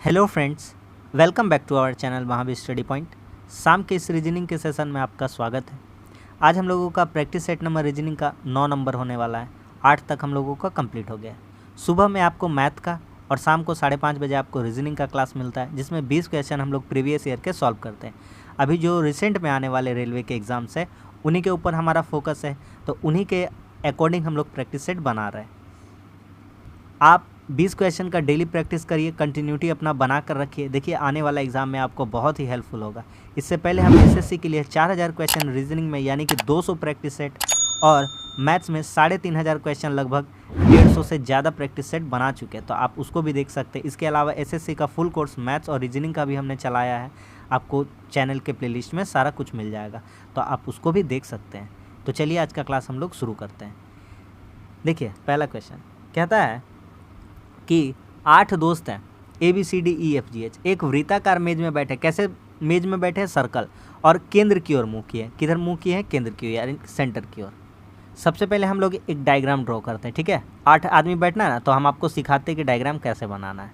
Hello friends, welcome back to our channel Mahavir study point. शाम के इस रीजनिंग के सेशन में आपका स्वागत है। आज हम लोगों का प्रैक्टिस सेट नंबर रीजनिंग का 9 नंबर होने वाला है। 8 तक हम लोगों का कंप्लीट हो गया है। सुबह में आपको मैथ का और शाम को 5:30 बजे आपको रीजनिंग का क्लास मिलता है, जिसमें 20 क्वेश्चन हम लोग प्रीवियस ईयर के सॉल्व करते हैं। अभी जो रिसेंट में आने वाले रेलवे के एग्ज़ाम्स है उन्हीं के ऊपर हमारा फोकस है, तो उन्हीं के अकॉर्डिंग हम लोग प्रैक्टिस सेट बना रहे हैं। आप 20 क्वेश्चन का डेली प्रैक्टिस करिए, कंटिन्यूटी अपना बना कर रखिए। देखिए आने वाला एग्ज़ाम में आपको बहुत ही हेल्पफुल होगा। इससे पहले हम एसएससी के लिए 4000 क्वेश्चन रीजनिंग में यानी कि 200 प्रैक्टिस सेट और मैथ्स में 3500 क्वेश्चन लगभग 150 से ज़्यादा प्रैक्टिस सेट बना चुके हैं, तो आप उसको भी देख सकते हैं। इसके अलावा एसएससी का फुल कोर्स मैथ्स और रीजनिंग का भी हमने चलाया है। आपको चैनल के प्लेलिस्ट में सारा कुछ मिल जाएगा, तो आप उसको भी देख सकते हैं। तो चलिए आज का क्लास हम लोग शुरू करते हैं। देखिए पहला क्वेश्चन कहता है कि 8 दोस्त हैं ABCDEFGH, एक वृत्ताकार मेज में बैठे। कैसे मेज में बैठे? सर्कल, और केंद्र की ओर मुँह किए। किधर मुँह किए हैं? केंद्र की ओर यानी सेंटर की ओर। सबसे पहले हम लोग एक डायग्राम ड्रॉ करते हैं, ठीक है। 8 आदमी बैठना है ना, तो हम आपको सिखाते हैं कि डायग्राम कैसे बनाना है।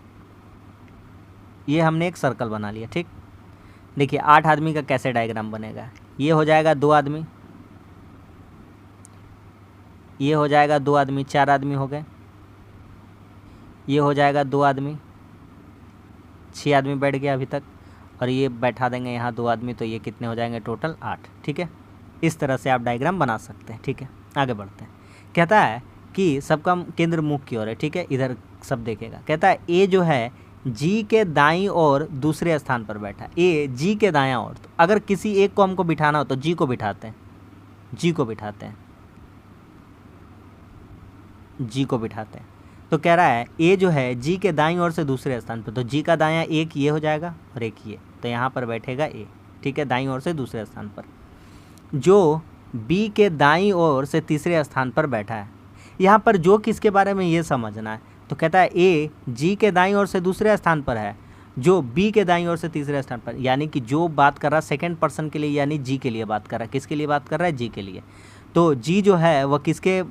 ये हमने एक सर्कल बना लिया, ठीक। देखिए 8 आदमी का कैसे डायग्राम बनेगा। ये हो जाएगा 2 आदमी, ये हो जाएगा 2 आदमी, 4 आदमी हो गए। ये हो जाएगा 2 आदमी, 6 आदमी बैठ गया अभी तक, और ये बैठा देंगे यहाँ 2 आदमी, तो ये कितने हो जाएंगे टोटल? 8, ठीक है। इस तरह से आप डायग्राम बना सकते हैं, ठीक है। आगे बढ़ते हैं। कहता है कि सबका केंद्र मुख की ओर है, ठीक है। इधर सब देखेगा। कहता है ए जो है जी के दाईं ओर दूसरे स्थान पर बैठा है। ए जी के दायां ओर, तो अगर किसी एक को हमको बिठाना हो तो जी को बिठाते हैं, जी को बिठाते हैं, जी को बिठाते हैं। तो कह रहा है ए जो है जी के दाईं ओर से दूसरे स्थान पर, तो जी का दायां एक ये हो जाएगा और एक ये, तो यहाँ पर बैठेगा ए, ठीक है, दाईं ओर से दूसरे स्थान पर। जो बी के दाईं ओर से तीसरे स्थान पर बैठा है, यहाँ पर जो किसके बारे में ये समझना है। तो कहता है ए जी के दाईं ओर से दूसरे स्थान पर है, जो बी के दाईं ओर से तीसरे स्थान पर, यानी कि जो बात कर रहा है सेकेंड पर्सन के लिए, यानी जी के लिए बात कर रहा है। किसके लिए बात कर रहा है? जी के लिए। तो जी जो है वह किसके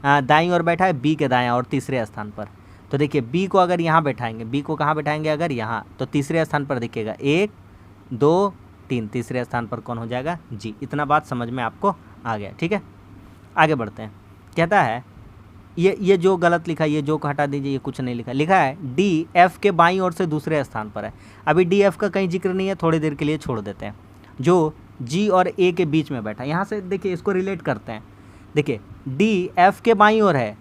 दाईं ओर बैठा है? बी के दायां और तीसरे स्थान पर। तो देखिए बी को अगर यहाँ बैठाएंगे, बी को कहाँ बैठाएंगे? अगर यहाँ, तो तीसरे स्थान पर दिखेगा 1 2 3, तीसरे स्थान पर कौन हो जाएगा? जी। इतना बात समझ में आपको आ गया, ठीक है। आगे बढ़ते हैं। कहता है ये जो गलत लिखा, ये जो को हटा दीजिए, ये कुछ नहीं लिखा। लिखा है डी एफ के बाईं ओर से दूसरे स्थान पर है। अभी डी एफ का कहीं जिक्र नहीं है, थोड़ी देर के लिए छोड़ देते हैं। जो जी और ए के बीच में बैठा, यहाँ से देखिए इसको रिलेट करते हैं। देखिए डी एफ के बाईं ओर है,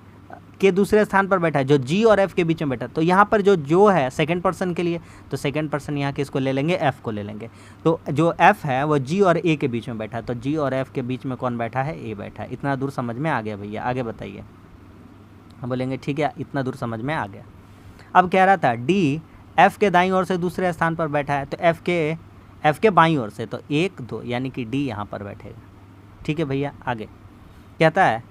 के दूसरे स्थान पर बैठा है, जो जी और एफ के बीच में बैठा। तो यहाँ पर जो है सेकंड पर्सन के लिए, तो सेकंड पर्सन यहाँ किसको ले लेंगे? एफ को ले लेंगे। तो जो एफ है वो जी और ए के बीच में बैठा है, तो जी और एफ के बीच में कौन बैठा है? ए बैठा है। इतना दूर समझ में आ गया भैया? आगे बताइए। हम बोलेंगे ठीक है, इतना दूर समझ में आ गया। अब कह रहा था डी एफ के दाईं ओर से दूसरे स्थान पर बैठा है, तो एफ के बाईं ओर से, तो 1 2, यानी कि डी यहाँ पर बैठेगा, ठीक है भैया। आगे कहता है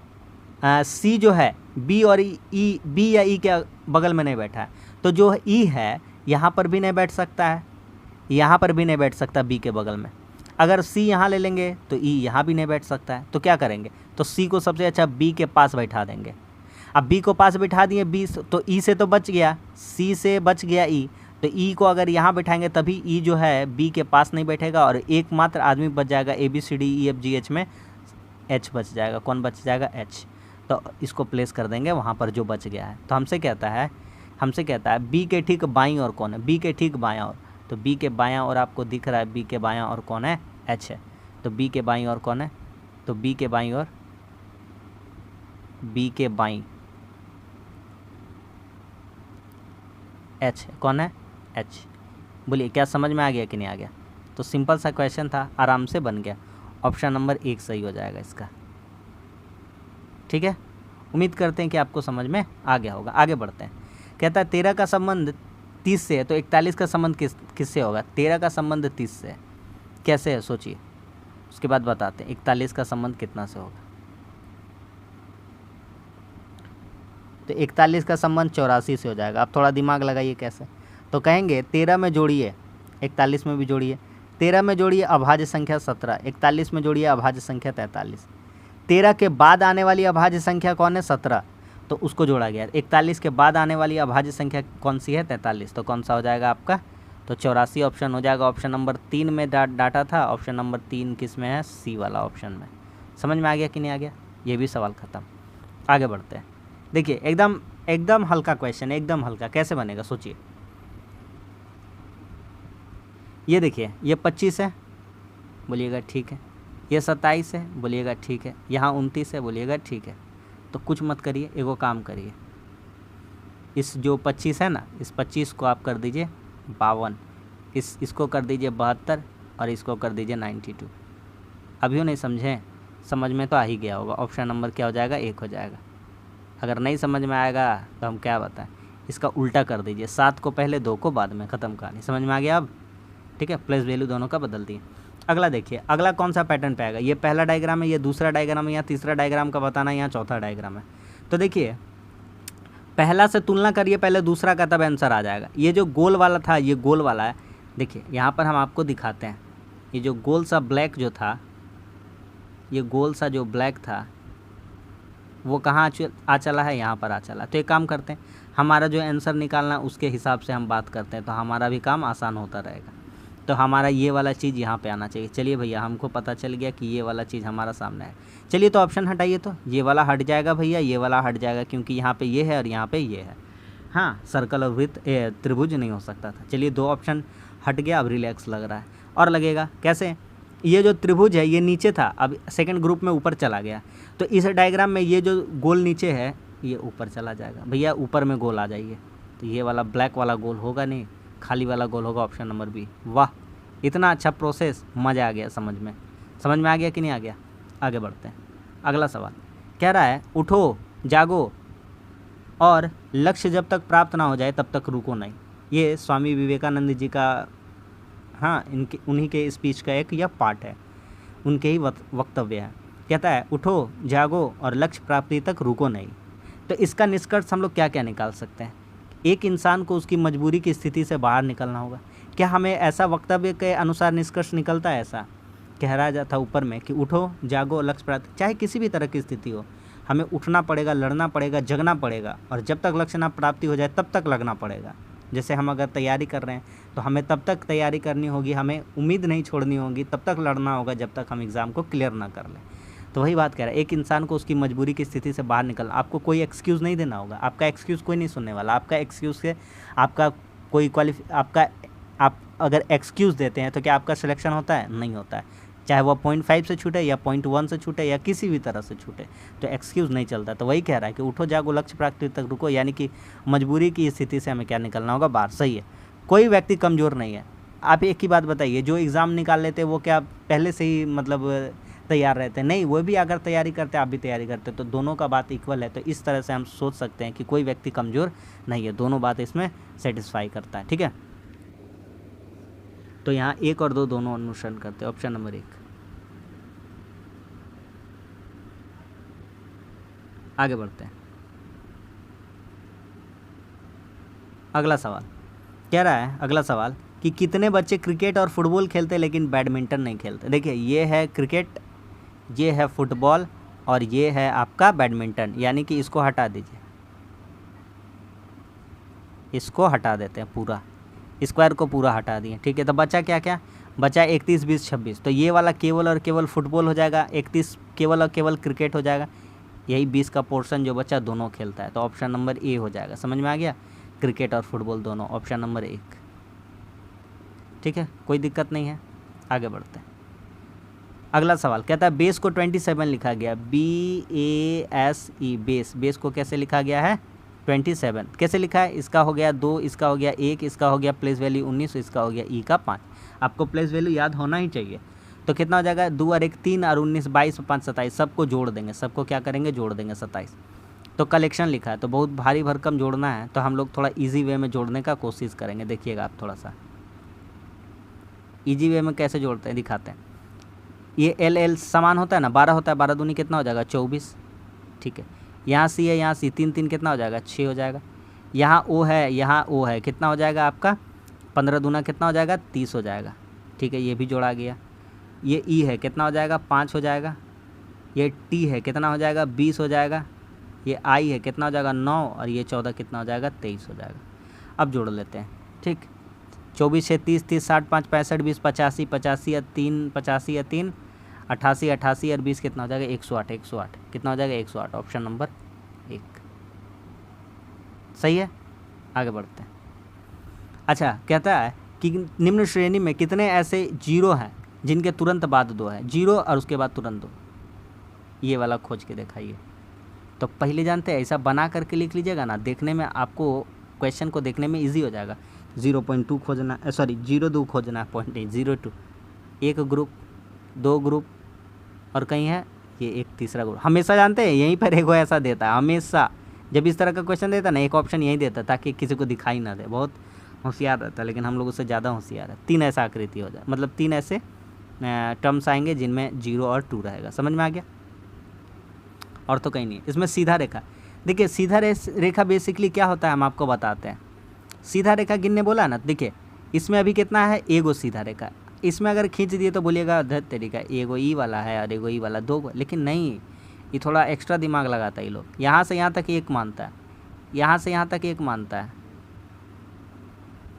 सी जो है बी और ई, बी या ई के बगल में नहीं बैठा है, तो जो ई है यहाँ पर भी नहीं बैठ सकता है, यहाँ पर भी नहीं बैठ सकता बी के बगल में। अगर सी यहाँ ले लेंगे तो ई यहाँ भी नहीं बैठ सकता है, तो क्या करेंगे? तो सी को सबसे अच्छा बी के पास बैठा देंगे। अब बी को पास बैठा दिए, बी तो ई से तो बच गया, सी से बच गया ई, तो ई को अगर यहाँ बैठाएंगे तभी ई जो है बी के पास नहीं बैठेगा, और एकमात्र आदमी बच जाएगा ABCDEFGH में, एच बच जाएगा। कौन बच जाएगा? एच। तो इसको प्लेस कर देंगे वहाँ पर जो बच गया है। तो हमसे कहता है बी के ठीक बाईं ओर कौन है? बी के ठीक बायां ओर, तो बी के बायां ओर आपको दिख रहा है, बी के बायां ओर कौन है? एच है। तो बी के बाईं ओर कौन है? तो बी के बाईं ओर, बी के बाईं एच है। कौन है? एच। बोलिए क्या समझ में आ गया कि नहीं आ गया? तो सिंपल सा क्वेश्चन था, आराम से बन गया। ऑप्शन नंबर 1 सही हो जाएगा इसका, ठीक है। उम्मीद करते हैं कि आपको समझ में आ गया होगा। आगे बढ़ते हैं। कहता है 13 का संबंध 30 से है, तो 41 का संबंध किससे होगा? 13 का संबंध 30 से है। कैसे है सोचिए, उसके बाद बताते हैं 41 का संबंध कितना से होगा। तो 41 का संबंध 84 से हो जाएगा। अब थोड़ा दिमाग लगाइए कैसे। तो कहेंगे 13 में जोड़िए, 41 में भी जोड़िए, 13 में जोड़िए अभाज्य संख्या 17, 41 में जोड़िए अभाज्य संख्या 43। 13 के बाद आने वाली अभाज्य संख्या कौन है? 17। तो उसको जोड़ा गया। 41 के बाद आने वाली अभाज्य संख्या कौन सी है? 43। तो कौन सा हो जाएगा आपका? तो 84 ऑप्शन हो जाएगा। ऑप्शन नंबर 3 में डाटा था। ऑप्शन नंबर 3 किस में है? सी वाला ऑप्शन में। समझ में आ गया कि नहीं आ गया? ये भी सवाल खत्म। आगे बढ़ते हैं। देखिए एकदम हल्का क्वेश्चन, एकदम हल्का। कैसे बनेगा सोचिए। ये देखिए, ये 25 है, बोलिएगा ठीक है। ये 27 है, बोलिएगा ठीक है। यहाँ 29 है, बोलिएगा ठीक है। तो कुछ मत करिए, एगो काम करिए। इस जो 25 है ना, इस 25 को आप कर दीजिए 52, इसको कर दीजिए 72 और इसको कर दीजिए 92। अभी नहीं समझें? समझ में तो आ ही गया होगा। ऑप्शन नंबर क्या हो जाएगा? 1 हो जाएगा। अगर नहीं समझ में आएगा तो हम क्या बताएं, इसका उल्टा कर दीजिए। 7 को पहले, 2 को बाद में, ख़त्म कहानी। समझ में आ गया अब? ठीक है, प्लेस वैल्यू दोनों का बदल दिए। अगला देखिए, अगला कौन सा पैटर्न पे आएगा? ये पहला डायग्राम है, ये दूसरा डायग्राम है, यहाँ तीसरा डायग्राम का बताना, यहाँ चौथा डायग्राम है। तो देखिए पहला से तुलना करिए पहले दूसरा का, तब आंसर आ जाएगा। ये जो गोल वाला था, ये गोल वाला है। देखिए यहाँ पर हम आपको दिखाते हैं, ये जो गोल सा ब्लैक जो था, ये गोल सा जो ब्लैक था वो कहाँ आ चला है? यहाँ पर आ चला। तो एक काम करते हैं, हमारा जो आंसर निकालना है उसके हिसाब से हम बात करते हैं, तो हमारा भी काम आसान होता रहेगा। तो हमारा ये वाला चीज़ यहाँ पे आना चाहिए। चलिए भैया, हमको पता चल गया कि ये वाला चीज़ हमारा सामने है। चलिए तो ऑप्शन हटाइए, तो ये वाला हट जाएगा भैया, ये वाला हट जाएगा, क्योंकि यहाँ पे ये है और यहाँ पे ये है। हाँ, सर्कल और वृत्त त्रिभुज नहीं हो सकता था। चलिए 2 ऑप्शन हट गया, अब रिलैक्स लग रहा है। और लगेगा कैसे? ये जो त्रिभुज है ये नीचे था, अब सेकंड ग्रुप में ऊपर चला गया। तो इस डायग्राम में ये जो गोल नीचे है ये ऊपर चला जाएगा। भैया ऊपर में गोल आ जाइए, तो ये वाला ब्लैक वाला गोल होगा नहीं, खाली वाला गोल होगा। Option number B. वाह, इतना अच्छा प्रोसेस, मज़ा आ गया समझ में। समझ में आ गया कि नहीं आ गया? आगे बढ़ते हैं। अगला सवाल कह रहा है, उठो जागो और लक्ष्य जब तक प्राप्त ना हो जाए तब तक रुको नहीं। ये स्वामी विवेकानंद जी का, हाँ, उन्हीं के स्पीच का एक यह पार्ट है, उनके ही वक्तव्य है। कहता है उठो जागो और लक्ष्य प्राप्ति तक रुको नहीं। तो इसका निष्कर्ष हम लोग क्या क्या निकाल सकते हैं? एक इंसान को उसकी मजबूरी की स्थिति से बाहर निकलना होगा। क्या हमें ऐसा वक्तव्य के अनुसार निष्कर्ष निकलता है? ऐसा कह रहा जाता ऊपर में कि उठो जागो लक्ष्य प्राप्ति, चाहे किसी भी तरह की स्थिति हो, हमें उठना पड़ेगा, लड़ना पड़ेगा, जगना पड़ेगा, और जब तक लक्ष्य ना प्राप्ति हो जाए तब तक लगना पड़ेगा। जैसे हम अगर तैयारी कर रहे हैं तो हमें तब तक तैयारी करनी होगी, हमें उम्मीद नहीं छोड़नी होगी, तब तक लड़ना होगा जब तक हम एग्ज़ाम को क्लियर ना कर लें। तो वही बात कह रहा है, एक इंसान को उसकी मजबूरी की स्थिति से बाहर निकलना। आपको कोई एक्सक्यूज़ नहीं देना होगा, आपका एक्सक्यूज़ कोई नहीं सुनने वाला। आपका एक्सक्यूज़ से आपका कोई आप अगर एक्सक्यूज़ देते हैं तो क्या आपका सिलेक्शन होता है? नहीं होता है। चाहे वह 0.5 से छूटे या 0.1 से छूटे या किसी भी तरह से छूटे, तो एक्सक्यूज़ नहीं चलता। तो वही कह रहा है कि उठो जागो लक्ष्य प्राप्ति तक रुको, यानी कि मजबूरी की स्थिति से हमें क्या निकलना होगा? बाहर। सही है, कोई व्यक्ति कमज़ोर नहीं है। आप एक ही बात बताइए, जो एग्ज़ाम निकाल लेते वो क्या पहले से ही मतलब तैयार रहते? नहीं, वो भी अगर तैयारी करते आप भी तैयारी करते, तो दोनों का बात इक्वल है। तो इस तरह से हम सोच सकते हैं कि कोई व्यक्ति कमज़ोर नहीं है, दोनों बात इसमें सेटिस्फाई करता है। ठीक है, तो यहाँ 1 और 2 दोनों अनुसरण करते हैं। Option number 1। आगे बढ़ते हैं। अगला सवाल कह रहा है, अगला सवाल कि कितने बच्चे क्रिकेट और फुटबॉल खेलते हैं लेकिन बैडमिंटन नहीं खेलते? देखिए ये है क्रिकेट, ये है फुटबॉल और ये है आपका बैडमिंटन, यानी कि इसको हटा दीजिए, इसको हटा देते हैं, पूरा स्क्वायर को पूरा हटा दिए। ठीक है, तो बचा क्या क्या? बचा 31, 20, 26। तो ये वाला केवल और केवल फुटबॉल हो जाएगा, 31 केवल और केवल क्रिकेट हो जाएगा, यही 20 का पोर्शन जो बचा दोनों खेलता है। तो ऑप्शन नंबर ए हो जाएगा। समझ में आ गया? क्रिकेट और फुटबॉल दोनों, ऑप्शन नंबर 1। ठीक है, कोई दिक्कत नहीं है। आगे बढ़ते हैं। अगला सवाल कहता है बेस को 27 लिखा गया, BASE, बेस को कैसे लिखा गया है? 27। कैसे लिखा है? इसका हो गया 2, इसका हो गया 1, इसका हो गया प्लेस वैल्यू 19, इसका हो गया ई का 5। आपको प्लेस वैल्यू याद होना ही चाहिए। तो कितना हो जाएगा? 2 और 1 3 और 19 22 5 27, सबको जोड़ देंगे, सबको क्या करेंगे? जोड़ देंगे 27। तो कलेक्शन लिखा है, तो बहुत भारी भरकम जोड़ना है, तो हम लोग थोड़ा इजी वे में जोड़ने का कोशिश करेंगे। देखिएगा आप थोड़ा सा इजी वे में कैसे जोड़ते हैं दिखाते हैं। ये LL समान होता है ना, 12 होता है, 12 दूनी कितना हो जाएगा? 24। ठीक है, यहाँ C है, यहाँ C 3 3 कितना हो जाएगा? 6 हो जाएगा। यहाँ O है, यहाँ O है, कितना हो जाएगा आपका? 15 दूना कितना हो जाएगा? 30 हो जाएगा। ठीक है, ये भी जोड़ा गया। ये E है, कितना हो जाएगा? 5 हो जाएगा। ये T है, कितना हो जाएगा? 20 हो जाएगा। ये आई है कितना हो जाएगा 9 और ये 14 कितना हो जाएगा 23 हो जाएगा। अब जोड़ लेते हैं, ठीक। 24 6 30 30 60 5 65 20 85 85 या 3 85 या 3 88 88 और 20 कितना हो जाएगा 108 108 कितना हो जाएगा 108 ऑप्शन नंबर 1 सही है। आगे बढ़ते हैं। अच्छा कहता है कि निम्न श्रेणी में कितने ऐसे जीरो हैं जिनके तुरंत बाद 2 है, 0 और उसके बाद तुरंत 2, ये वाला खोज के दिखाइए। तो पहले जानते हैं ऐसा बना करके लिख लीजिएगा ना, देखने में आपको क्वेश्चन को देखने में इजी हो जाएगा। 0.2 खोजना, सॉरी 0.2 खोजना, 0.02 एक ग्रुप, 2 ग्रुप और कहीं है ये एक तीसरा ग्रुप। हमेशा जानते हैं यहीं पर एक ऐसा देता है, हमेशा जब इस तरह का क्वेश्चन देता है ना एक ऑप्शन यही देता है ताकि किसी को दिखाई ना दे। बहुत होशियार रहता है, लेकिन हम लोग उससे ज़्यादा होशियार है। 3 ऐसा आकृति हो जाए, मतलब 3 ऐसे टर्म्स आएंगे जिनमें 0 और 2 रहेगा। समझ में आ गया? और तो कहीं नहीं। इसमें सीधा रेखा, देखिए सीधा रेखा बेसिकली क्या होता है हम आपको बताते हैं। सीधा रेखा गिनने बोला ना, देखिए इसमें अभी कितना है, एगो सीधा रेखा। इसमें अगर खींच दिए तो बोलिएगा धत तरीका एगो ई वाला है और एगो ई वाला 2, लेकिन नहीं, ये थोड़ा एक्स्ट्रा दिमाग लगाता है ये लोग। यहाँ से यहाँ तक 1 मानता है, यहाँ से यहाँ तक 1 मानता है,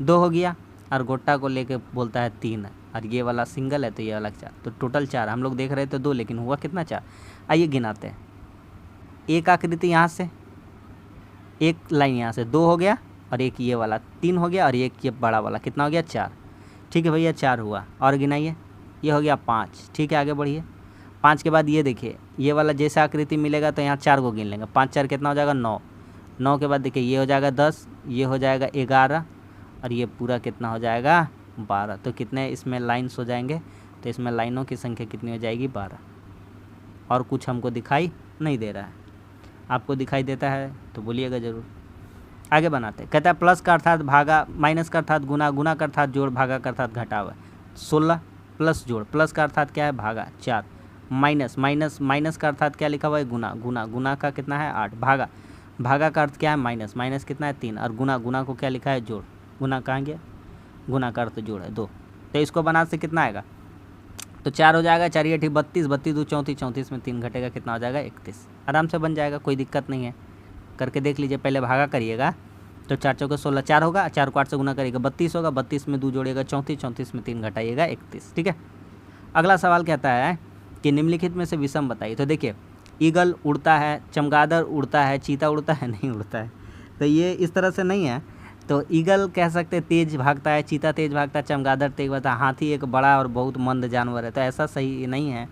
2 हो गया, और गोटा को लेके बोलता है 3 है, और ये वाला सिंगल है तो ये वाला 4, तो टोटल 4। हम लोग देख रहे थे 2, लेकिन हुआ कितना 4। आइए गिनाते हैं। एक आकृति यहाँ से, एक लाइन यहाँ से 2 हो गया, और एक ये वाला 3 हो गया, और एक ये बड़ा वाला कितना हो गया 4। ठीक है भैया 4 हुआ, और गिनाइए, ये हो गया 5। ठीक है आगे बढ़िए। 5 के बाद ये देखिए ये वाला जैसा आकृति मिलेगा तो यहाँ 4 को गिन लेंगे, 5 4 कितना हो जाएगा 9। 9 के बाद देखिए ये हो जाएगा 10, ये हो जाएगा 11, और ये पूरा कितना हो जाएगा 12। तो कितने इसमें लाइन्स हो जाएंगे, तो इसमें लाइनों की संख्या कितनी हो जाएगी 12। और कुछ हमको दिखाई नहीं दे रहा है, आपको दिखाई देता है तो बोलिएगा ज़रूर। आगे बनाते हैं। कहता है प्लस का अर्थात भागा, माइनस का अर्थात गुना, गुना का अर्थात जोड़, भागा का अर्थात घटावा। 16 प्लस जोड़, प्लस का अर्थात क्या है भागा 4, माइनस माइनस माइनस का अर्थात क्या लिखा हुआ है गुना, गुना गुना का कितना है 8, भागा, भागा का अर्थ क्या है माइनस, माइनस कितना है 3, और गुना, गुना को क्या लिखा है जोड़, गुना कहाँ गया, गुना का अर्थ जोड़ है 2। तो इसको बना से कितना आएगा, तो 4 हो जाएगा, 4 8 32, 32 2 34, 34 में 3 घटेगा कितना हो जाएगा 31। आराम से बन जाएगा, कोई दिक्कत नहीं है, करके देख लीजिए। पहले भागा करिएगा तो 4 चौके 16, 4 होगा, 4 को 8 से गुना करिएगा 32 होगा, 32 में 2 जोड़िएगा 34, 34 में 3 घटाइएगा 31। ठीक है। अगला सवाल कहता है कि निम्नलिखित में से विषम बताइए। तो देखिए ईगल उड़ता है, चमगादड़ उड़ता है, चीता उड़ता है, नहीं उड़ता है, तो ये इस तरह से नहीं है। तो ईगल कह सकते तेज भागता है, चीता तेज भागता है, चमगादड़ तेज भागता है, हाथी एक बड़ा और बहुत मंद जानवर है, तो ऐसा सही नहीं है।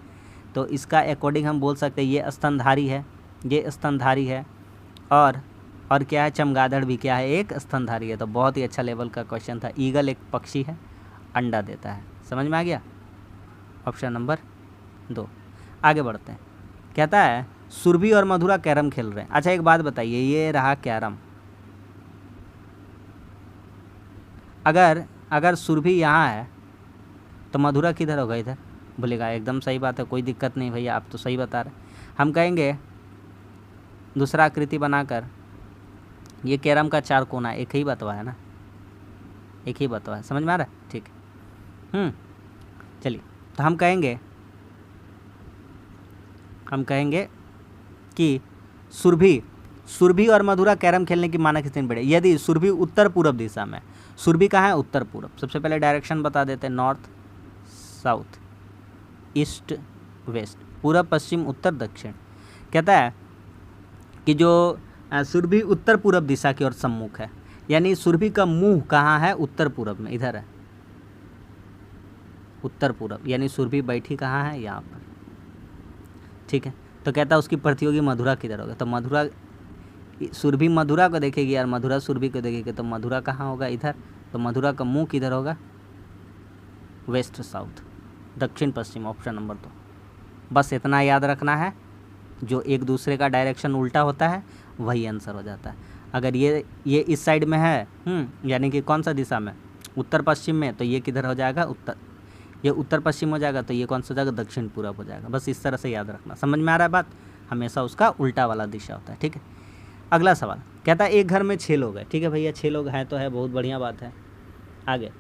तो इसका अकॉर्डिंग हम बोल सकते हैं ये स्तनधारी है, ये स्तनधारी है, और क्या है चमगादड़ भी क्या है एक स्तनधारी है। तो बहुत ही अच्छा लेवल का क्वेश्चन था। ईगल एक पक्षी है, अंडा देता है। समझ में आ गया? Option number 2। आगे बढ़ते हैं। कहता है सुरभि और मधुरा कैरम खेल रहे हैं। अच्छा एक बात बताइए, ये रहा कैरम, अगर सुरभि यहाँ है तो मधुरा किधर होगा, इधर। बोलेगा एकदम सही बात है, कोई दिक्कत नहीं भैया, आप तो सही बता रहे। हम कहेंगे दूसरा आकृति बनाकर, ये कैरम का 4 कोना, एक ही बतवा है ना, एक ही बतवा है, समझ में आ रहा है? ठीक है। चलिए तो हम कहेंगे कि सुरभि और मधुरा कैरम खेलने की मानक स्थिति बढ़े यदि सुरभि उत्तर पूर्व दिशा में, सुरभि कहाँ है उत्तर पूर्व। सबसे पहले डायरेक्शन बता देते हैं, नॉर्थ साउथ ईस्ट वेस्ट, पूर्व पश्चिम उत्तर दक्षिण। कहता है कि जो सुरभि उत्तर पूर्व दिशा की ओर सम्मुख है, यानी सुरभि का मुंह कहाँ है उत्तर पूर्व में, इधर है उत्तर पूर्व, यानी सुरभि बैठी कहाँ है यहाँ पर। ठीक है। तो कहता है उसकी प्रतियोगी मधुरा किधर होगा, तो मधुरा सुरभि मधुरा को देखेगी और मधुरा सुरभि को देखेगी, तो मधुरा कहाँ होगा इधर, तो मधुरा का मुंह किधर होगा वेस्ट साउथ, दक्षिण पश्चिम, ऑप्शन नंबर 2। बस इतना याद रखना है, जो एक दूसरे का डायरेक्शन उल्टा होता है वही आंसर हो जाता है। अगर ये इस साइड में है यानी कि कौन सा दिशा में, उत्तर पश्चिम में, तो ये किधर हो जाएगा उत्तर, ये उत्तर पश्चिम हो जाएगा, तो ये कौन सा हो जाएगा दक्षिण पूर्व हो जाएगा। बस इस तरह से याद रखना। समझ में आ रहा है बात? हमेशा उसका उल्टा वाला दिशा होता है। ठीक है। अगला सवाल कहता है एक घर में 6 लोग हैं। ठीक है भैया, 6 लोग हैं तो है, बहुत बढ़िया बात है। आगे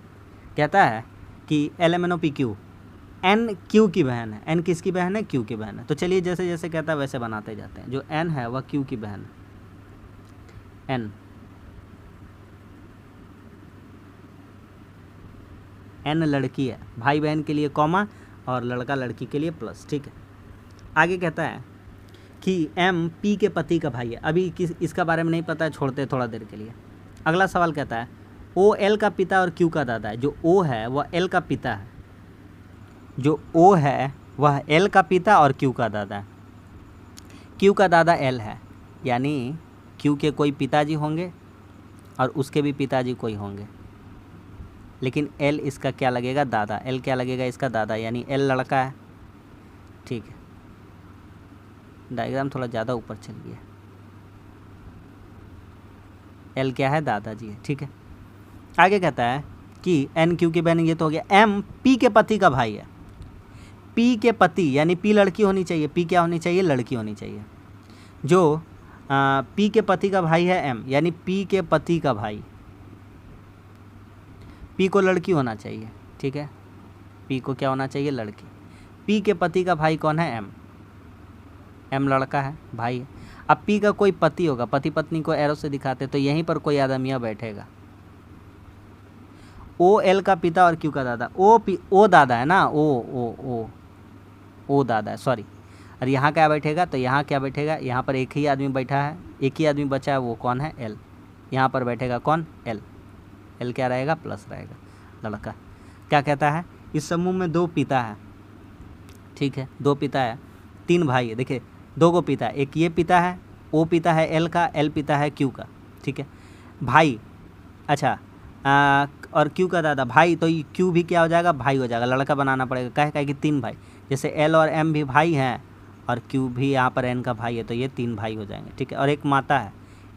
कहता है कि LMNOP एन क्यू की बहन है। एन किसकी बहन है? क्यू की बहन है। तो चलिए जैसे जैसे कहता है वैसे बनाते जाते हैं। जो एन है वह क्यू की बहन है। एन लड़की है, भाई बहन के लिए कॉमा और लड़का लड़की के लिए प्लस, ठीक है। आगे कहता है कि एम पी के पति का भाई है। अभी इसका बारे में नहीं पता है, छोड़ते थोड़ा देर के लिए। अगला सवाल कहता है ओ एल का पिता और क्यू का दादा है। जो ओ है वह एल का पिता है, जो ओ है वह एल का पिता और क्यू का दादा है। क्यू का दादा एल है, यानी क्यू के कोई पिताजी होंगे और उसके भी पिताजी कोई होंगे, लेकिन एल इसका क्या लगेगा? दादा। एल क्या लगेगा? इसका दादा, यानी एल लड़का है, ठीक है। डायग्राम थोड़ा ज़्यादा ऊपर चल गया। एल क्या है? दादाजी है, ठीक है। आगे कहता है कि एन क्यू की बहन, ये तो हो गया। एम पी के पति का भाई है। पी के पति यानी पी लड़की होनी चाहिए, पी क्या होनी चाहिए? लड़की होनी चाहिए। जो पी के पति का भाई है एम, यानी पी के पति का भाई, पी को लड़की होना चाहिए, ठीक है। पी को क्या होना चाहिए? लड़की। पी के पति का भाई कौन है? एम। एम लड़का है, भाई है। अब पी का कोई पति होगा, पति पत्नी को एरो से दिखाते, तो यहीं पर कोई आदमिया बैठेगा। ओ एल का पिता और क्यू का दादा। ओ दादा है ना, ओ दादा है, सॉरी। और यहाँ क्या बैठेगा? तो यहाँ क्या बैठेगा? यहाँ पर एक ही आदमी बैठा है, एक ही आदमी बचा है, वो कौन है? एल। यहाँ पर बैठेगा कौन? एल। एल क्या रहेगा? प्लस रहेगा, लड़का। क्या कहता है? इस समूह में 2 पिता है, ठीक है। 2 पिता है, 3 भाई है। देखिए 2 को पिता है, एक ये पिता है, ओ पिता है एल का, एल पिता है क्यू का, ठीक है। भाई, अच्छा, और क्यू का दादा भाई, तो क्यू भी क्या हो जाएगा? भाई हो जाएगा। लड़का बनाना पड़ेगा, कहे कि 3 भाई, जैसे एल और एम भी भाई हैं और क्यू भी यहाँ पर एन का भाई है, तो ये 3 भाई हो जाएंगे, ठीक है। और एक माता है,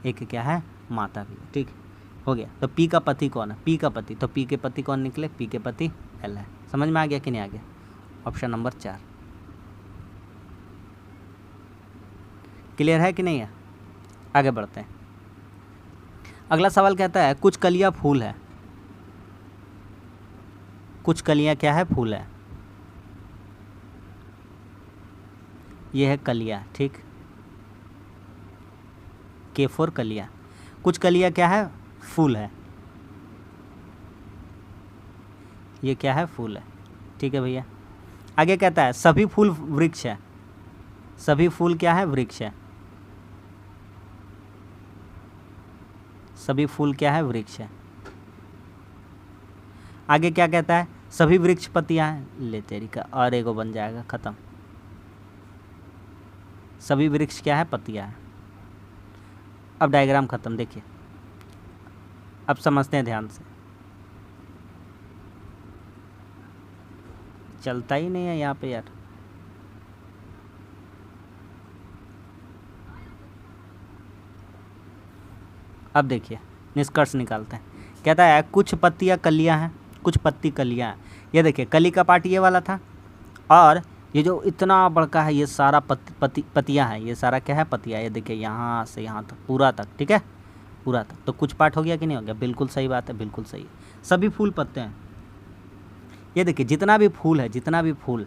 एक क्या है? माता भी है, ठीक है। हो गया। तो पी का पति कौन है? पी का पति, तो पी के पति कौन निकले? पी के पति एल है। समझ में आ गया कि नहीं आ गया? ऑप्शन नंबर 4 क्लियर है कि नहीं है? आगे बढ़ते हैं। अगला सवाल कहता है कुछ कलियां फूल है। कुछ कलियां क्या है? फूल है। ये है कलियां, ठीक। K4 कलियां। कुछ कलियां क्या है? फूल है। ये क्या है? फूल है, ठीक है भैया। आगे कहता है सभी फूल वृक्ष है। सभी फूल क्या है? वृक्ष है। सभी फूल क्या है? वृक्ष है। आगे क्या कहता है? सभी वृक्ष पत्तियां हैं। ले तेरी का, और एगो बन जाएगा, खत्म। सभी वृक्ष क्या है? पत्तियां हैं। अब डायग्राम खत्म। देखिए अब समझते हैं ध्यान से। चलता ही नहीं है यहाँ पे यार। अब देखिए निष्कर्ष निकालते हैं। कहता है कुछ पत्तियाँ कलियाँ हैं, कुछ पत्ती कलियाँ हैं। ये देखिए कली का पार्ट ये वाला था, और ये जो इतना बड़का है ये सारा पत्तियाँ हैं। ये सारा क्या है? पत्तियाँ। ये देखिए यहाँ से यहाँ तक, पूरा तक, ठीक है, पूरा तक। तो कुछ पार्ट हो गया कि नहीं हो गया? बिल्कुल सही बात है, बिल्कुल सही है। सभी फूल पत्ते हैं। ये देखिए जितना भी फूल है, जितना भी फूल,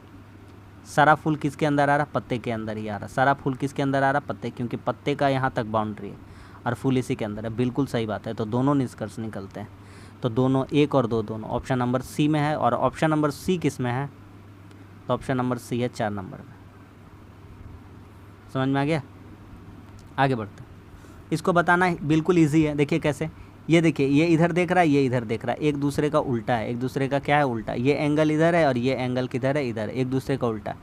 सारा फूल किसके अंदर आ रहा? पत्ते के अंदर ही आ रहा। सारा फूल किसके अंदर आ रहा? पत्ते, क्योंकि पत्ते का यहाँ तक बाउंड्री है और फूल इसी के अंदर है। बिल्कुल सही बात है। तो दोनों निष्कर्ष निकलते हैं। तो दोनों 1 और 2 दोनों ऑप्शन नंबर सी में है। और ऑप्शन नंबर सी किस में है? तो ऑप्शन नंबर सी है 4 नंबर में। समझ में आ गया? आगे बढ़ते हैं। इसको बताना बिल्कुल ईजी है। देखिए कैसे, ये देखिए ये इधर देख रहा है, ये इधर देख रहा है, एक दूसरे का उल्टा है। एक दूसरे का क्या है? उल्टा। ये एंगल इधर है और ये एंगल किधर है? इधर। एक दूसरे का उल्टा।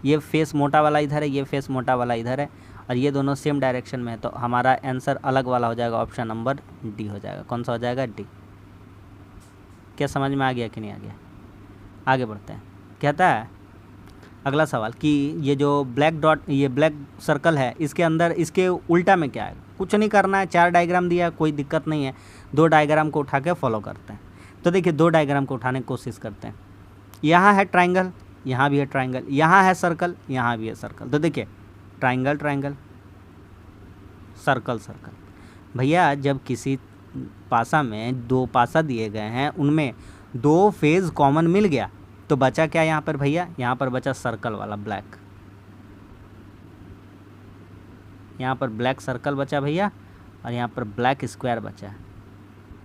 ये फेस मोटा वाला इधर है, ये फेस मोटा वाला इधर है, और ये दोनों सेम डायरेक्शन में है। तो हमारा आंसर अलग वाला हो जाएगा, ऑप्शन नंबर डी हो जाएगा। कौन सा हो जाएगा? डी। क्या समझ में आ गया कि नहीं आ गया? आगे बढ़ते हैं। कहता है अगला सवाल कि ये जो ब्लैक डॉट, ये ब्लैक सर्कल है, इसके अंदर इसके उल्टा में क्या है? कुछ नहीं करना है। 4 डायग्राम दिया है, कोई दिक्कत नहीं है। 2 डायग्राम को उठा के फॉलो करते हैं। तो देखिए 2 डायग्राम को उठाने की कोशिश करते हैं। यहाँ है ट्राइंगल, यहाँ भी है ट्राइंगल, यहाँ है सर्कल, यहाँ भी है सर्कल। तो देखिए ट्राइंगल ट्राइंगल, सर्कल सर्कल। भैया जब किसी पासा में 2 पासा दिए गए हैं, उनमें 2 फेज कॉमन मिल गया तो बचा क्या यहाँ पर भैया, यहाँ पर बचा सर्कल वाला ब्लैक, यहाँ पर ब्लैक सर्कल बचा भैया, और यहाँ पर ब्लैक स्क्वायर बचा।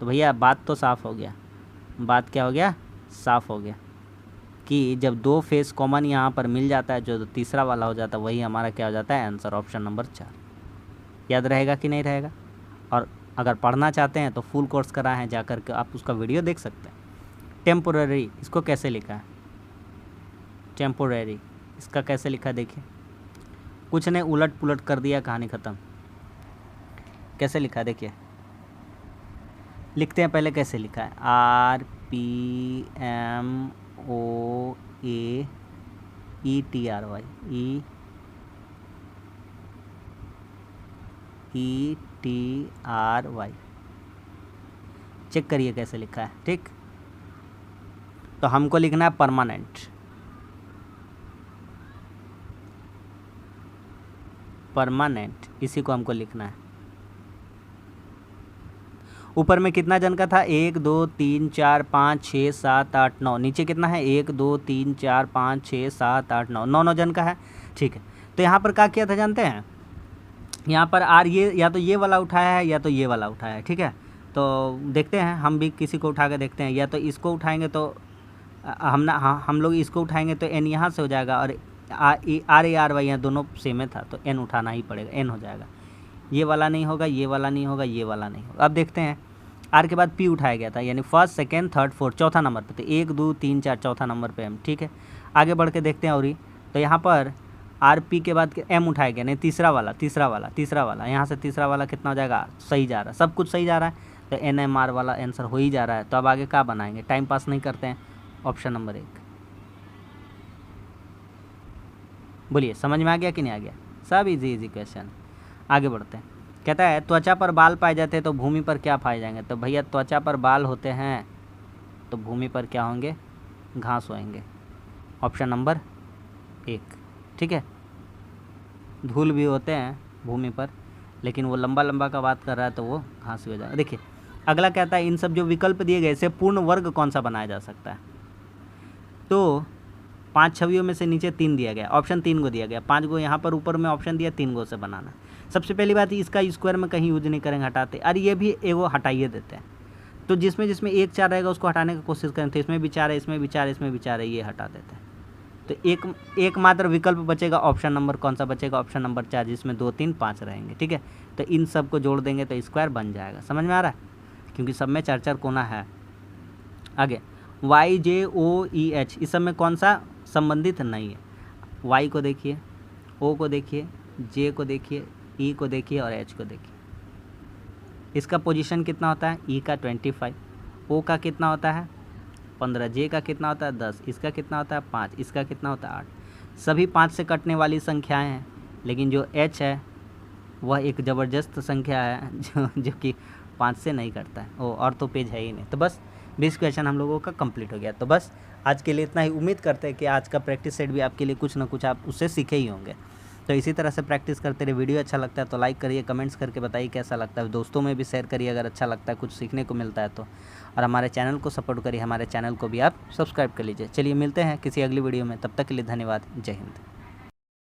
तो भैया बात तो साफ़ हो गया, बात क्या हो गया, साफ़ हो गया कि जब दो फेस कॉमन यहाँ पर मिल जाता है, जो तीसरा वाला हो जाता है, वही हमारा क्या हो जाता है, आंसर, ऑप्शन नंबर 4। याद रहेगा कि नहीं रहेगा? और अगर पढ़ना चाहते हैं तो फुल कोर्स करा है, जाकर के आप उसका वीडियो देख सकते हैं। टेम्पोररी, इसको कैसे लिखा है, टेम्पोररी, इसका कैसे लिखा है देखिए, कुछ ने उलट पुलट कर दिया, कहानी ख़त्म। कैसे लिखा है देखिए, लिखते हैं पहले कैसे लिखा है, RPMOAETRY, चेक करिए कैसे लिखा है, ठीक। तो हमको लिखना है परमानेंट, परमानेंट, इसी को हमको लिखना है। ऊपर में कितना जन का था, 1 2 3 4 5 6 7 8 9, नीचे कितना है, 1 2 3 4 5 6 7 8 9, 9 जन का है, ठीक है। तो यहाँ पर क्या किया था जानते हैं, यहाँ पर आर ये या तो ये वाला उठाया है या तो ये वाला उठाया है, ठीक है। तो देखते हैं, हम भी किसी को उठा के देखते हैं, या तो इसको उठाएंगे तो हम लोग इसको उठाएंगे तो एन यहाँ से हो जाएगा, और RARY यहाँ दोनों सेम है था, तो एन उठाना ही पड़ेगा, एन हो जाएगा। ये वाला नहीं होगा, ये वाला नहीं होगा, ये वाला नहीं होगा। अब देखते हैं, आर के बाद पी उठाया गया था, यानी फर्स्ट सेकेंड थर्ड फोर्थ, चौथा नंबर पे, तो 1 2 3 4 चौथा नंबर पे हम, ठीक है। आगे बढ़ के देखते हैं, और ही तो यहाँ पर आर पी के बाद एम उठाया गया, नहीं तीसरा वाला, यहाँ से तीसरा वाला कितना हो जाएगा, सही जा रहा है, सब कुछ सही जा रहा है, तो NMR वाला आंसर हो ही जा रहा है। तो अब आगे क्या बनाएंगे, टाइम पास नहीं करते हैं, ऑप्शन नंबर 1। बोलिए समझ में आ गया कि नहीं आ गया, सब इजी क्वेश्चन। आगे बढ़ते हैं, कहता है त्वचा पर बाल पाए जाते हैं तो भूमि पर क्या पाए जाएंगे। तो भैया त्वचा पर बाल होते हैं तो भूमि पर क्या होंगे, घास होंगे, ऑप्शन नंबर 1, ठीक है। धूल भी होते हैं भूमि पर, लेकिन वो लंबा लंबा का बात कर रहा है तो वो घास ही हो जाएगा। देखिए अगला कहता है इन सब जो विकल्प दिए गए से पूर्ण वर्ग कौन सा बनाया जा सकता है। तो 5 छवियों में से नीचे 3 दिया गया, ऑप्शन 3 को दिया गया, 5 को यहाँ पर ऊपर में ऑप्शन दिया, 3 को से बनाना। सबसे पहली बात इसका स्क्वायर में कहीं यूज नहीं करेंगे, हटाते, अरे ये भी एगो हटाइए देते हैं। तो जिसमें 1 4 रहेगा उसको हटाने की कोशिश करें, तो इसमें भी 4 है, इसमें भी 4 है, इसमें भी 4 है, ये हटा देते हैं। तो एक मात्र विकल्प बचेगा, ऑप्शन नंबर कौन सा बचेगा, ऑप्शन नंबर 4, जिसमें 2 3 5 रहेंगे, ठीक है। तो इन सब को जोड़ देंगे तो स्क्वायर बन जाएगा, समझ में आ रहा है, क्योंकि सब में 4 4 कोना है। आगे YJOEH, इस सब में कौन सा संबंधित नहीं है। Y को देखिए, O को देखिए, J को देखिए, E को देखिए और H को देखिए। इसका पोजीशन कितना होता है, E का 25, O का कितना होता है 15, J का कितना होता है 10, इसका कितना होता है 5, इसका कितना होता है 8। सभी 5 से कटने वाली संख्याएं हैं, लेकिन जो H है वह एक ज़बरदस्त संख्या है जो कि 5 से नहीं कटता है, वो और तो पेज है ही नहीं। तो बस 20 क्वेश्चन हम लोगों का कंप्लीट हो गया। तो बस आज के लिए इतना ही, उम्मीद करते हैं कि आज का प्रैक्टिस सेट भी आपके लिए कुछ ना कुछ आप उससे सीखे ही होंगे। तो इसी तरह से प्रैक्टिस करते रहे। वीडियो अच्छा लगता है तो लाइक करिए, कमेंट्स करके बताइए कैसा लगता है, दोस्तों में भी शेयर करिए अगर अच्छा लगता है, कुछ सीखने को मिलता है तो। और हमारे चैनल को सपोर्ट करिए, हमारे चैनल को भी आप सब्सक्राइब कर लीजिए। चलिए मिलते हैं किसी अगली वीडियो में, तब तक के लिए धन्यवाद, जय हिंद।